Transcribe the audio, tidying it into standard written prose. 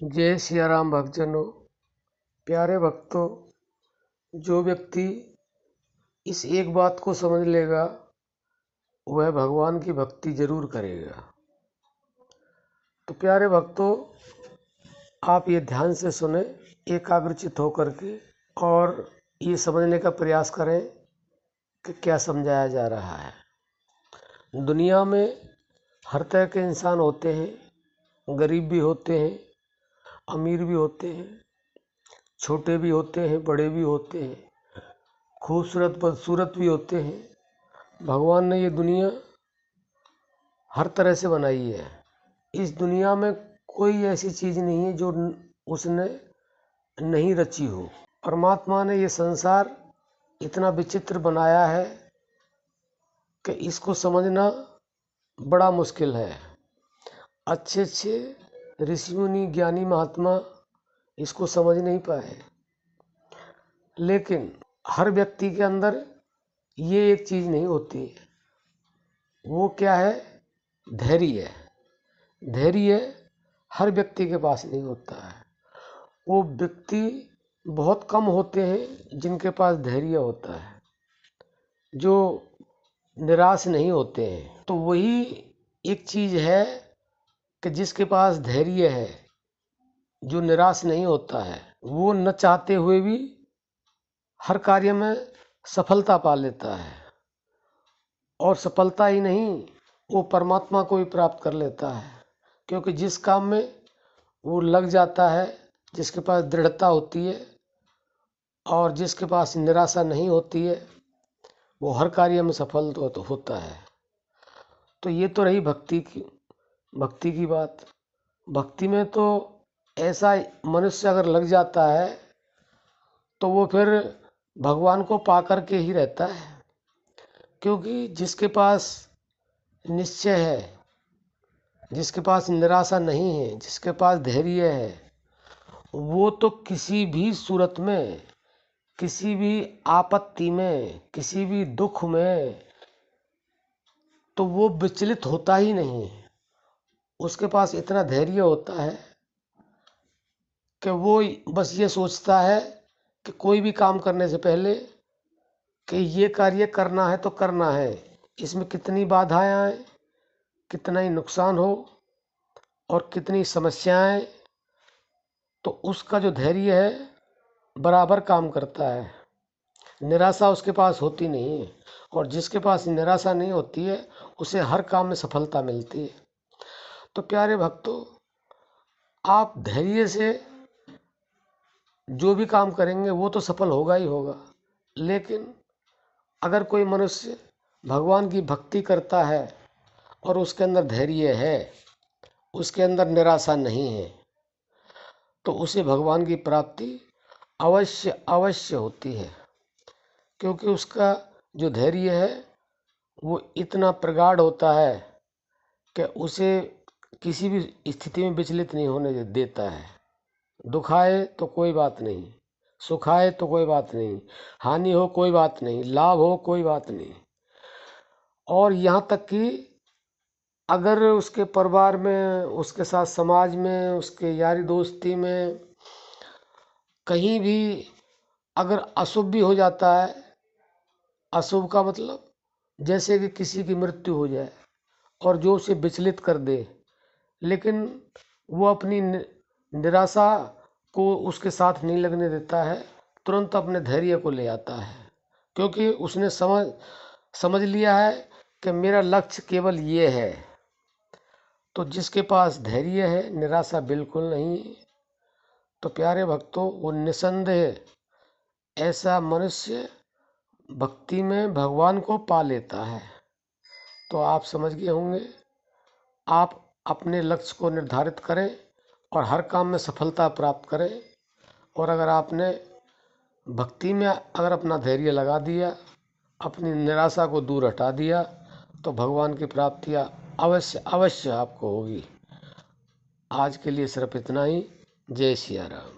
जय सिया राम भक्तजनों। प्यारे भक्तों, जो व्यक्ति इस एक बात को समझ लेगा वह भगवान की भक्ति जरूर करेगा। तो प्यारे भक्तों, आप ये ध्यान से सुने, एकाग्रचित होकर के, और ये समझने का प्रयास करें कि क्या समझाया जा रहा है। दुनिया में हर तरह के इंसान होते हैं, गरीब भी होते हैं, अमीर भी होते हैं, छोटे भी होते हैं, बड़े भी होते हैं, खूबसूरत बदसूरत भी होते हैं। भगवान ने ये दुनिया हर तरह से बनाई है। इस दुनिया में कोई ऐसी चीज़ नहीं है जो उसने नहीं रची हो। परमात्मा ने ये संसार इतना विचित्र बनाया है कि इसको समझना बड़ा मुश्किल है। अच्छे अच्छे ऋषि मुनि, ज्ञानी महात्मा इसको समझ नहीं पाए। लेकिन हर व्यक्ति के अंदर ये एक चीज़ नहीं होती। वो क्या है? धैर्य। धैर्य हर व्यक्ति के पास नहीं होता है। वो व्यक्ति बहुत कम होते हैं जिनके पास धैर्य होता है, जो निराश नहीं होते हैं। तो वही एक चीज़ है कि जिसके पास धैर्य है, जो निराश नहीं होता है, वो न चाहते हुए भी हर कार्य में सफलता पा लेता है। और सफलता ही नहीं, वो परमात्मा को भी प्राप्त कर लेता है। क्योंकि जिस काम में वो लग जाता है, जिसके पास दृढ़ता होती है और जिसके पास निराशा नहीं होती है, वो हर कार्य में सफल तो होता है। तो ये तो रही भक्ति की बात। भक्ति में तो ऐसा मनुष्य अगर लग जाता है तो वो फिर भगवान को पा कर के ही रहता है। क्योंकि जिसके पास निश्चय है, जिसके पास निराशा नहीं है, जिसके पास धैर्य है, वो तो किसी भी सूरत में, किसी भी आपत्ति में, किसी भी दुख में तो वो विचलित होता ही नहीं है। उसके पास इतना धैर्य होता है कि वो बस ये सोचता है कि कोई भी काम करने से पहले कि ये कार्य करना है तो करना है, इसमें कितनी बाधाएं आए, कितना ही नुकसान हो और कितनी समस्याएं, तो उसका जो धैर्य है बराबर काम करता है। निराशा उसके पास होती नहीं है। और जिसके पास निराशा नहीं होती है, उसे हर काम में सफलता मिलती है। तो प्यारे भक्तों, आप धैर्य से जो भी काम करेंगे वो तो सफल होगा ही होगा। लेकिन अगर कोई मनुष्य भगवान की भक्ति करता है और उसके अंदर धैर्य है, उसके अंदर निराशा नहीं है, तो उसे भगवान की प्राप्ति अवश्य अवश्य होती है। क्योंकि उसका जो धैर्य है वो इतना प्रगाढ़ होता है कि उसे किसी भी स्थिति में विचलित नहीं होने देता है। दुख आए तो कोई बात नहीं, सुख आए तो कोई बात नहीं, हानि हो कोई बात नहीं, लाभ हो कोई बात नहीं। और यहाँ तक कि अगर उसके परिवार में, उसके साथ समाज में, उसके यारी दोस्ती में कहीं भी अगर अशुभ भी हो जाता है, अशुभ का मतलब जैसे कि किसी की मृत्यु हो जाए और जो उसे विचलित कर दे, लेकिन वो अपनी निराशा को उसके साथ नहीं लगने देता है, तुरंत अपने धैर्य को ले आता है। क्योंकि उसने समझ लिया है कि मेरा लक्ष्य केवल ये है। तो जिसके पास धैर्य है, निराशा बिल्कुल नहीं है। तो प्यारे भक्तों, वो निसंदेह ऐसा मनुष्य भक्ति में भगवान को पा लेता है। तो आप समझ गए होंगे। आप अपने लक्ष्य को निर्धारित करें और हर काम में सफलता प्राप्त करें। और अगर आपने भक्ति में अगर अपना धैर्य लगा दिया, अपनी निराशा को दूर हटा दिया, तो भगवान की प्राप्तियाँ अवश्य अवश्य आपको होगी। आज के लिए सिर्फ इतना ही। जय सिया राम।